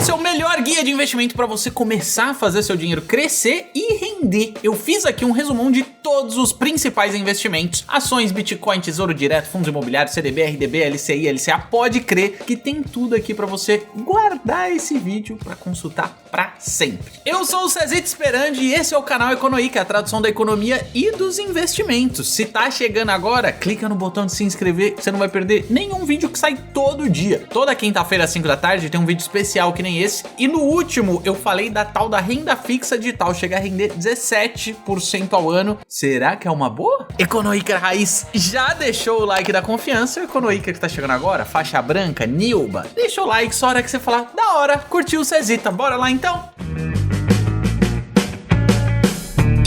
Esse é o melhor guia de investimento para você começar a fazer seu dinheiro crescer e render. Eu fiz aqui um resumão de todos os principais investimentos: ações, Bitcoin, Tesouro Direto, fundos imobiliários, CDB, RDB, LCI, LCA. Pode crer que tem tudo aqui para você guardar esse vídeo para consultar para sempre. Eu sou o Cezito Sperandi e esse é o canal Econoí, que é a tradução da economia e dos investimentos. Se tá chegando agora, clica no botão de se inscrever, você não vai perder nenhum vídeo que sai todo dia. Toda quinta-feira às 5 da tarde tem um vídeo especial que nem esse. E no último eu falei da tal da renda fixa digital, chega a render 17% ao ano. Será que é uma boa? Econoíca Raiz já deixou o like da confiança? O Econoíca que tá chegando agora, faixa branca, Nilba, deixa o like só a hora que você falar da hora, curtiu o Cezita. Bora lá então?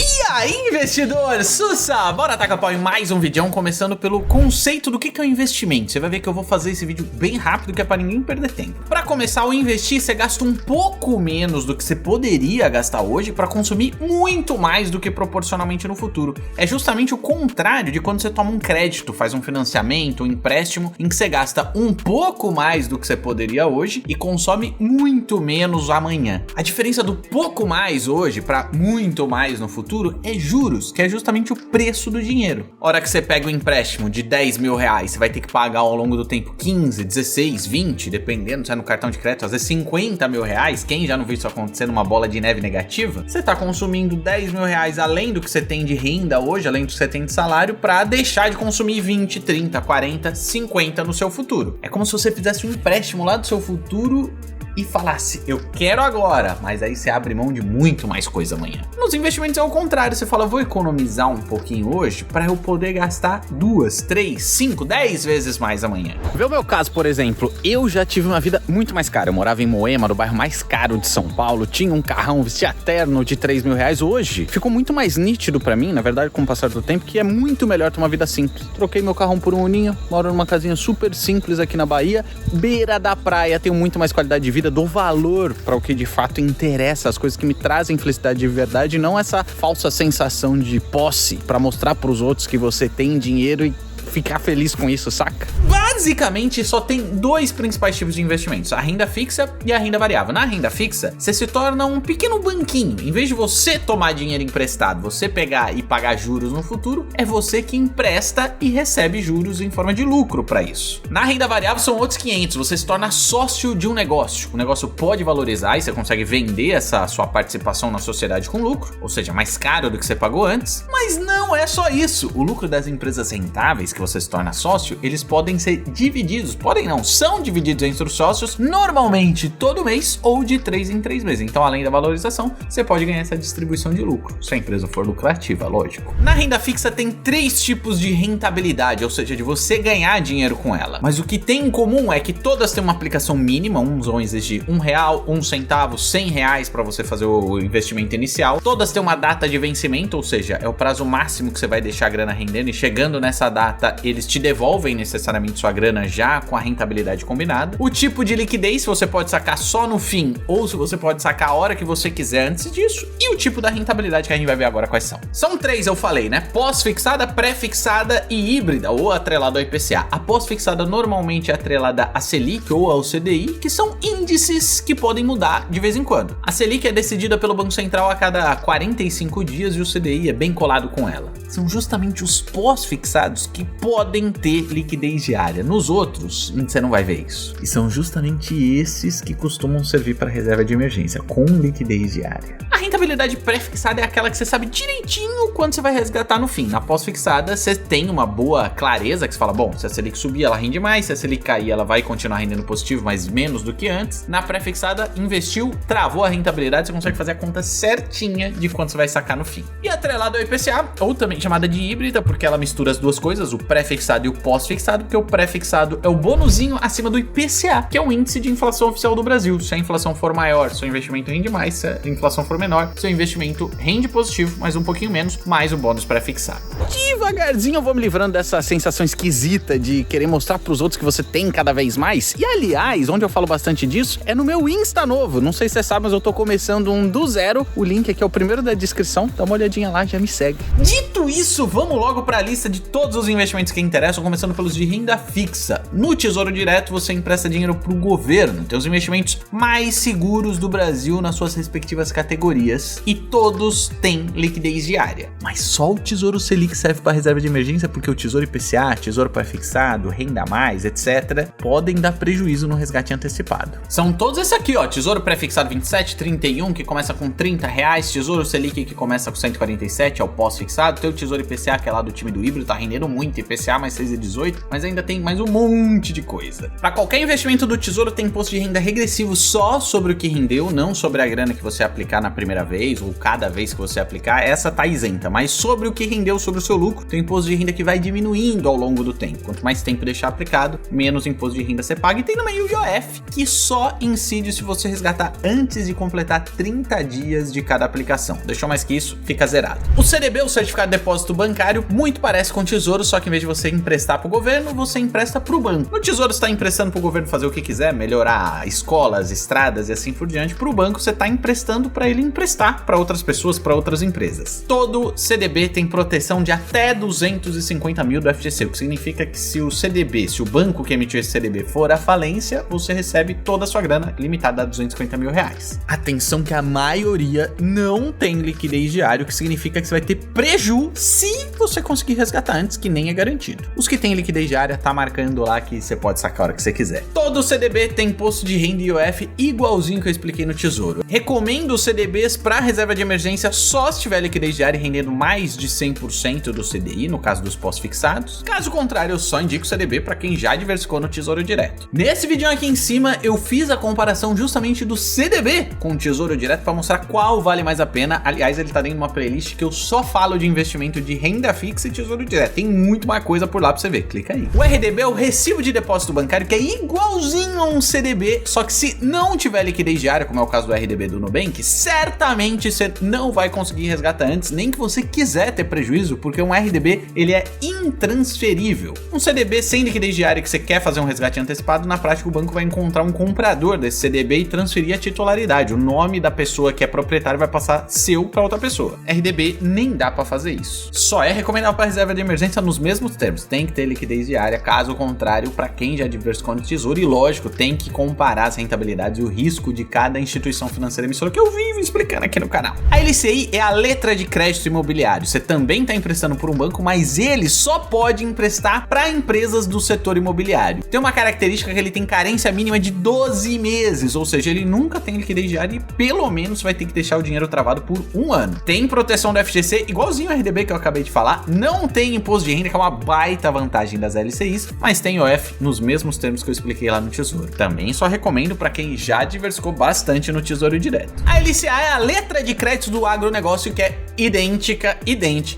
E aí, investidor, sussa! Bora tacar pau em mais um vídeo, começando pelo conceito do que é um investimento. Você vai ver que eu vou fazer esse vídeo bem rápido, que é para ninguém perder tempo. Para começar, ao investir, você gasta um pouco menos do que você poderia gastar hoje para consumir muito mais do que proporcionalmente no futuro. É justamente o contrário de quando você toma um crédito, faz um financiamento, um empréstimo, em que você gasta um pouco mais do que você poderia hoje e consome muito menos amanhã. A diferença do pouco mais hoje para muito mais no futuro é juros, que é justamente o preço do dinheiro. Hora que você pega um empréstimo de 10 mil reais, você vai ter que pagar ao longo do tempo 15, 16, 20, dependendo, se é no cartão de crédito, às vezes 50 mil reais. Quem já não viu isso acontecer numa bola de neve negativa? Você tá consumindo 10 mil reais além do que você tem de renda hoje, além do que você tem de salário, para deixar de consumir 20, 30, 40, 50 no seu futuro. É como se você fizesse um empréstimo lá do seu futuro e falasse, eu quero agora, mas aí você abre mão de muito mais coisa amanhã. Nos investimentos é o contrário, você fala, vou economizar um pouquinho hoje para eu poder gastar 2, 3, 5, 10 vezes mais amanhã. Vê o meu caso, por exemplo, eu já tive uma vida muito mais cara. Eu morava em Moema, no bairro mais caro de São Paulo, tinha um carrão, vestia terno de 3 mil reais. Hoje ficou muito mais nítido para mim, na verdade, com o passar do tempo, que é muito melhor ter uma vida simples. Troquei meu carrão por um Uninho, moro numa casinha super simples aqui na Bahia, beira da praia, tenho muito mais qualidade de vida, dou valor para o que de fato interessa, as coisas que me trazem felicidade de verdade, não essa falsa sensação de posse para mostrar para os outros que você tem dinheiro e ficar feliz com isso, saca? Basicamente só tem dois principais tipos de investimentos, a renda fixa e a renda variável. Na renda fixa, você se torna um pequeno banquinho. Em vez de você tomar dinheiro emprestado, você pegar e pagar juros no futuro, é você que empresta e recebe juros em forma de lucro para isso. Na renda variável são outros 500, você se torna sócio de um negócio. O negócio pode valorizar e você consegue vender essa sua participação na sociedade com lucro, ou seja, mais caro do que você pagou antes. Mas não é só isso. O lucro das empresas rentáveis que você se torna sócio, eles podem ser divididos, são divididos entre os sócios, normalmente todo mês ou de 3 em 3 meses. Então, além da valorização, você pode ganhar essa distribuição de lucro, se a empresa for lucrativa, lógico. Na renda fixa tem 3 tipos de rentabilidade, ou seja, de você ganhar dinheiro com ela. Mas o que tem em comum é que todas têm uma aplicação mínima, uns vão exigir R$1, 1 centavo, R$100 para você fazer o investimento inicial. Todas têm uma data de vencimento, ou seja, é o prazo máximo que você vai deixar a grana rendendo, e chegando nessa data, eles te devolvem necessariamente sua grana já com a rentabilidade combinada. O tipo de liquidez, se você pode sacar só no fim ou se você pode sacar a hora que você quiser antes disso. E o tipo da rentabilidade, que a gente vai ver agora quais são. São 3, eu falei, né? Pós-fixada, pré-fixada e híbrida, ou atrelada ao IPCA. A pós-fixada normalmente é atrelada à Selic ou ao CDI, que são índices que podem mudar de vez em quando. A Selic é decidida pelo Banco Central a cada 45 dias e o CDI é bem colado com ela. São justamente os pós-fixados que podem ter liquidez diária. Nos outros, você não vai ver isso. E são justamente esses que costumam servir para reserva de emergência, com liquidez diária. A rentabilidade pré-fixada é aquela que você sabe direitinho quando você vai resgatar no fim. Na pós-fixada, você tem uma boa clareza, que você fala, bom, se a Selic subir, ela rende mais, se a Selic cair, ela vai continuar rendendo positivo, mas menos do que antes. Na pré-fixada, investiu, travou a rentabilidade, você consegue fazer a conta certinha de quanto você vai sacar no fim. E atrelado ao IPCA, ou também chamada de híbrida, porque ela mistura as duas coisas, o pré-fixado e o pós-fixado, porque o pré-fixado é o bonuzinho acima do IPCA, que é o índice de inflação oficial do Brasil. Se a inflação for maior, seu investimento rende mais, se a inflação for menor, melhor, seu investimento rende positivo, mas um pouquinho menos, mais o bônus pré-fixado. Devagarzinho eu vou me livrando dessa sensação esquisita de querer mostrar pros outros que você tem cada vez mais. E aliás, onde eu falo bastante disso é no meu Insta novo. Não sei se você sabe, mas eu tô começando um do zero. O link aqui é o primeiro da descrição. Dá uma olhadinha lá, já me segue. Dito isso, vamos logo para a lista de todos os investimentos que interessam, começando pelos de renda fixa. No Tesouro Direto, você empresta dinheiro para o governo, tem os investimentos mais seguros do Brasil nas suas respectivas categorias e todos têm liquidez diária. Mas só o Tesouro Selic serve para reserva de emergência porque o Tesouro IPCA, Tesouro Pré-fixado, Renda Mais, etc. podem dar prejuízo no resgate antecipado. São todos esses aqui, ó, Tesouro Pré-fixado 27, 31, que começa com R$30, Tesouro Selic que começa com 147, é o pós-fixado, tem o Tesouro IPCA que é lá do time do híbrido, tá rendendo muito, IPCA mais 6,18, mas ainda tem mais um monte de coisa. Para qualquer investimento do Tesouro tem imposto de renda regressivo só sobre o que rendeu, não sobre a grana que você aplicar na primeira vez ou cada vez que você aplicar, essa tá isenta, mas sobre o que rendeu sobre o seu lucro, tem imposto de renda que vai diminuindo ao longo do tempo. Quanto mais tempo deixar aplicado, menos imposto de renda você paga. E tem também o IOF, que só incide se você resgatar antes de completar 30 dias de cada aplicação. Deixou mais que isso, fica zerado. O CDB, o Certificado de Depósito Bancário, muito parece com o Tesouro, só que em vez de você emprestar pro governo, você empresta pro banco. No Tesouro você tá emprestando pro governo fazer o que quiser, melhorar escolas, estradas e assim por diante. Pro banco você tá emprestando para ele emprestar para outras pessoas, para outras empresas. Todo CDB tem proteção de até 250 mil do FGC, o que significa que se o banco que emitiu esse CDB for à falência, você recebe toda a sua grana limitada a 250 mil reais. Atenção que a maioria não tem liquidez diária, o que significa que você vai ter prejuízo se você conseguir resgatar antes, que nem é garantido. Os que tem liquidez diária tá marcando lá que você pode sacar a hora que você quiser. Todo CDB tem imposto de renda e IOF igualzinho que eu expliquei no Tesouro. Recomendo os CDBs para reserva de emergência só se tiver liquidez diária rendendo mais de 100% do CDI, no caso dos pós-fixados. Caso contrário, eu só indico o CDB para quem já diversificou no Tesouro Direto. Nesse vídeo aqui em cima, eu fiz a comparação justamente do CDB com o Tesouro Direto para mostrar qual vale mais a pena. Aliás, ele tá dentro de uma playlist que eu só falo de investimento de renda fixa e Tesouro Direto. Tem muito mais coisa por lá para você ver, clica aí. O RDB é o Recibo de Depósito Bancário, que é igualzinho a um CDB, só que se não tiver liquidez diária, como é o caso do RDB do Nubank, certamente você não vai conseguir resgatar antes, nem que você quiser ter prejuízo, porque um RDB ele é intransferível. Um CDB sem liquidez diária que você quer fazer um resgate antecipado, na prática o banco vai encontrar um comprador desse CDB e transferir a titularidade. O nome da pessoa que é proprietário vai passar seu para outra pessoa. RDB nem dá para fazer isso. Só é recomendável para reserva de emergência nos mesmos termos. Tem que ter liquidez diária, caso contrário, para quem já diversificou no Tesouro, e lógico, tem que comparar as rentabilidades e o risco de cada instituição financeira emissora, que eu vivo explicando aqui no canal. A LCI é a letra de crédito imobiliário. Você também está emprestando por um banco, mas ele só pode emprestar para empresas do setor imobiliário. Tem uma característica que ele tem carência mínima de 12 meses, ou seja, ele nunca tem liquidez diária e pelo menos vai ter que deixar o dinheiro travado por um ano. Tem proteção do FGC, igualzinho ao RDB que eu acabei de falar, não tem imposto de renda, que é uma baita vantagem das LCIs, mas tem IOF nos mesmos termos que eu expliquei lá no Tesouro. Também só recomendo para quem já diversificou bastante no Tesouro Direto. A LCA é a letra de crédito do agronegócio, que é idêntica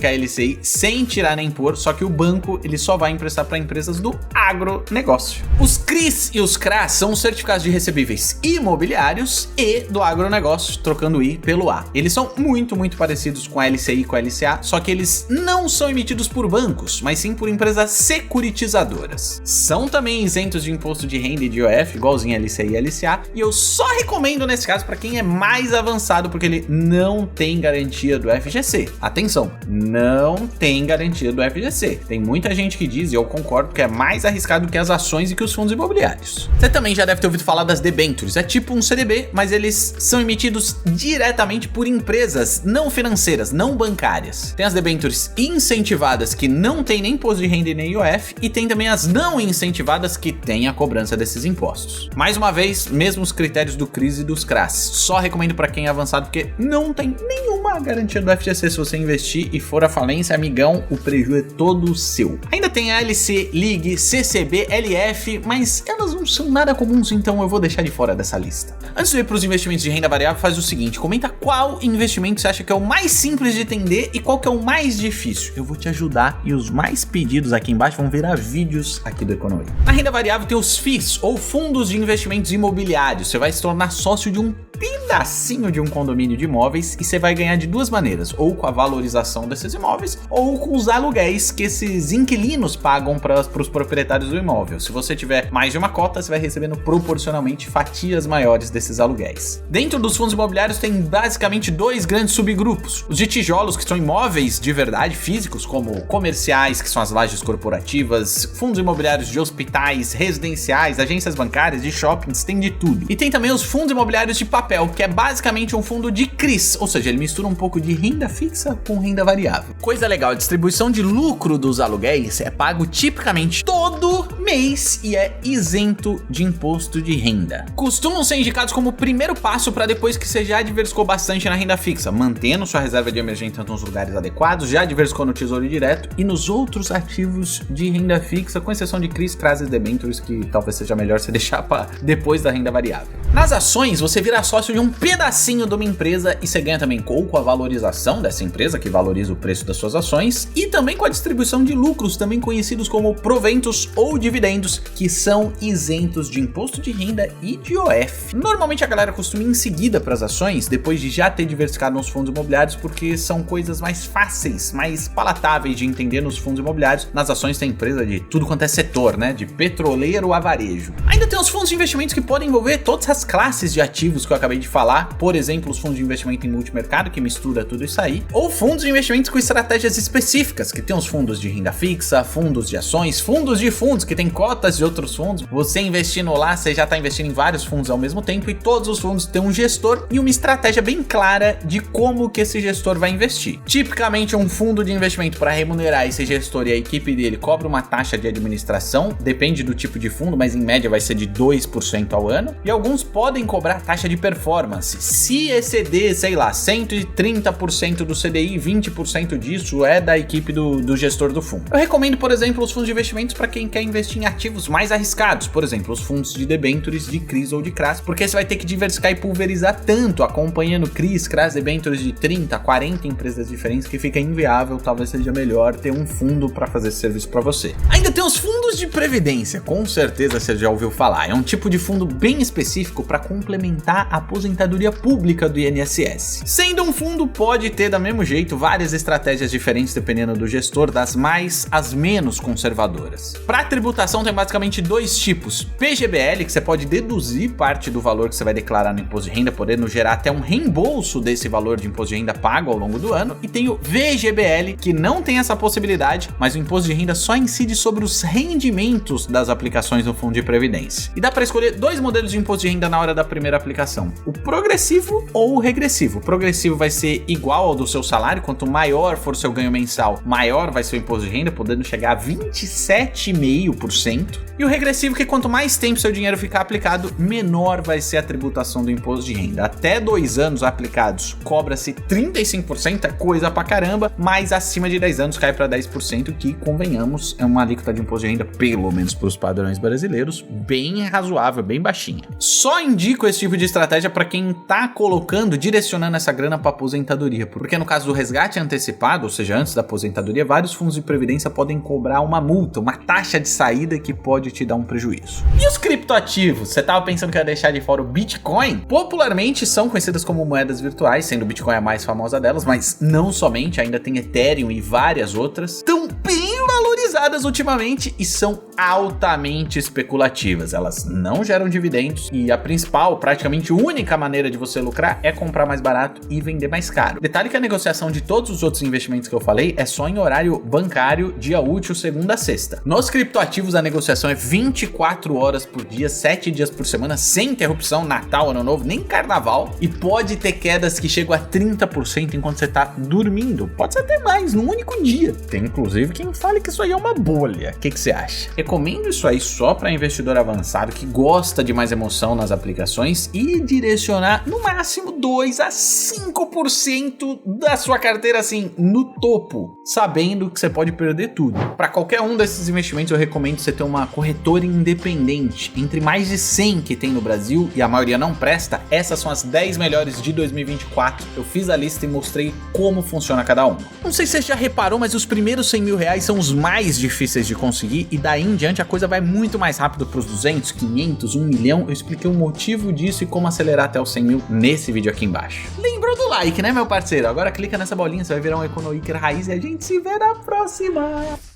à LCI, sem tirar nem pôr, só que o banco ele só vai emprestar para empresas do agronegócio. Os CRIs e os CRAs são os certificados de recebíveis imobiliários e do agronegócio, trocando o I pelo A. Eles são muito parecidos com a LCI e com a LCA, só que eles não são emitidos por bancos, mas sim por empresas securitizadoras. São também isentos de imposto de renda e de IOF, igualzinho a LCI e a LCA, e eu só recomendo nesse caso para quem é mais avançado, porque ele não tem garantia do FGC. Atenção, não tem garantia do FGC. Tem muita gente que diz, e eu concordo, que é mais arriscado que as ações e que os fundos imobiliários. Você também já deve ter ouvido falar das debêntures. É tipo um CDB, mas eles são emitidos diretamente por empresas não financeiras, não bancárias. Tem as debêntures incentivadas, que não tem nem imposto de renda e nem IOF, e tem também as não incentivadas, que tem a cobrança desses impostos. Mais uma vez, mesmos critérios do CRIs e dos CRAs. Só recomendo para quem é avançado, porque não tem nenhuma garantia do FGC. Se você investir e for à falência, amigão, o prejuízo é todo seu. Ainda tem a LC, LIG, CCB, LF, mas elas não são nada comuns, então eu vou deixar de fora dessa lista. Antes de ir para os investimentos de renda variável, faz o seguinte, comenta qual investimento você acha que é o mais simples de entender e qual que é o mais difícil. Eu vou te ajudar e os mais pedidos aqui embaixo vão virar vídeos aqui do Economia. Na renda variável tem os FIIs, ou Fundos de Investimentos Imobiliários. Você vai se tornar sócio de um pedacinho de um condomínio de imóveis e você vai ganhar de duas maneiras, ou com a valorização desses imóveis, ou com os aluguéis que esses inquilinos pagam para os proprietários do imóvel. Se você tiver mais de uma cota, você vai recebendo proporcionalmente fatias maiores desses aluguéis. Dentro dos fundos imobiliários tem basicamente dois grandes subgrupos: os de tijolos, que são imóveis de verdade, físicos, como comerciais, que são as lajes corporativas, fundos imobiliários de hospitais, residenciais, agências bancárias, de shoppings, tem de tudo. E tem também os fundos imobiliários de papel, que é basicamente um fundo de CRIs, ou seja, ele mistura um pouco de renda fixa com renda variável. Coisa legal, a distribuição de lucro dos aluguéis é pago tipicamente todo mês e é isento de imposto de renda. Costumam ser indicados como o primeiro passo para depois que você já diversificou bastante na renda fixa, mantendo sua reserva de emergência nos lugares adequados, já diversificou no tesouro direto e nos outros ativos de renda fixa, com exceção de CRIs, CRAs e debêntures, que talvez seja melhor você deixar para depois da renda variável. Nas ações, você vira sócio de um pedacinho de uma empresa e você ganha também ou com a valorização dessa empresa, que valoriza o preço das suas ações, e também com a distribuição de lucros, também conhecidos como proventos ou dividendos, que são isentos de imposto de renda e de IOF. Normalmente a galera costuma ir em seguida para as ações, depois de já ter diversificado nos fundos imobiliários, porque são coisas mais fáceis, mais palatáveis de entender nos fundos imobiliários. Nas ações tem empresa de tudo quanto é setor, né? De petroleiro a varejo. Ainda tem os fundos de investimentos que podem envolver todas as classes de ativos que eu acabei de falar, por exemplo, os fundos de investimento em multimercado, que mistura tudo isso aí, ou fundos de investimentos com estratégias específicas, que tem os fundos de renda fixa, fundos de ações, fundos de fundos, que tem cotas de outros fundos. Você investindo lá, você já está investindo em vários fundos ao mesmo tempo, e todos os fundos têm um gestor e uma estratégia bem clara de como que esse gestor vai investir. Tipicamente, um fundo de investimento, para remunerar esse gestor e a equipe dele, cobra uma taxa de administração, depende do tipo de fundo, mas em média vai ser de 2% ao ano, e alguns podem cobrar taxa de performance. Se exceder, sei lá, 130% do CDI, 20% disso é da equipe do gestor do fundo. Eu recomendo, por exemplo, os fundos de investimentos para quem quer investir em ativos mais arriscados, por exemplo, os fundos de debêntures, de CRIs ou de CRAs, porque você vai ter que diversificar e pulverizar tanto, acompanhando CRIs, CRAs, debêntures de 30, 40 empresas diferentes, que fica inviável. Talvez seja melhor ter um fundo para fazer esse serviço para você. Ainda tem os fundos de previdência, com certeza você já ouviu falar. É um tipo de fundo bem específico para complementar a aposentadoria pública do INSS. Sendo um fundo, pode ter, do mesmo jeito, várias estratégias diferentes dependendo do gestor, das mais às menos conservadoras. Para tributação tem basicamente dois tipos: PGBL, que você pode deduzir parte do valor que você vai declarar no imposto de renda, podendo gerar até um reembolso desse valor de imposto de renda pago ao longo do ano, e tem o VGBL, que não tem essa possibilidade, mas o imposto de renda só incide sobre os rendimentos das aplicações no fundo de previdência. E dá para escolher dois modelos de imposto de renda na hora da primeira aplicação: o progressivo ou o regressivo. O progressivo vai ser igual ao do seu salário, quanto maior for seu ganho mensal, maior vai ser o imposto de renda, podendo chegar a 27,5%. E o regressivo, que quanto mais tempo seu dinheiro ficar aplicado, menor vai ser a tributação do imposto de renda. Até 2 anos aplicados, cobra-se 35%, é coisa pra caramba, mas acima de 10 anos cai para 10%, que, convenhamos, é uma alíquota de imposto de renda, pelo menos para os padrões brasileiros, bem razoável, bem baixinha. Só indico esse tipo de estratégia para quem tá colocando, direcionando essa grana para aposentadoria, porque no caso do resgate antecipado, ou seja, antes da aposentadoria, vários fundos de previdência podem cobrar uma multa, uma taxa de saída que pode te dar um prejuízo. E os criptoativos? Você tava pensando que ia deixar de fora o Bitcoin? Popularmente são conhecidas como moedas virtuais, sendo o Bitcoin a mais famosa delas, mas não somente, ainda tem Ethereum e várias outras. Estão bem valorizadas ultimamente e são altamente especulativas. Elas não geram dividendos e a principal, praticamente única maneira de você lucrar é comprar mais barato e vender mais caro. Detalhe que a negociação de todos os outros investimentos que eu falei é só em horário bancário, dia útil, segunda a sexta. Nos criptoativos a negociação é 24 horas por dia, 7 dias por semana, sem interrupção, Natal, Ano Novo, nem Carnaval, e pode ter quedas que chegam a 30% enquanto você tá dormindo. Pode ser até mais, num único dia. Tem inclusive quem fale que isso aí é uma bolha. O que você acha? Recomendo isso aí só para investidor avançado que gosta de mais emoção nas aplicações e direcionar no máximo 2 a 5 5% da sua carteira assim, no topo, sabendo que você pode perder tudo. Para qualquer um desses investimentos eu recomendo você ter uma corretora independente. Entre mais de 100 que tem no Brasil e a maioria não presta, essas são as 10 melhores de 2024. Eu fiz a lista e mostrei como funciona cada uma. Não sei se você já reparou, mas os primeiros 100 mil reais são os mais difíceis de conseguir e daí em diante a coisa vai muito mais rápido para os 200, 500, 1 milhão. Eu expliquei o motivo disso e como acelerar até os 100 mil nesse vídeo aqui embaixo. Lembrou do like, né, meu parceiro? Agora clica nessa bolinha, você vai virar um Econo Iker raiz e a gente se vê na próxima!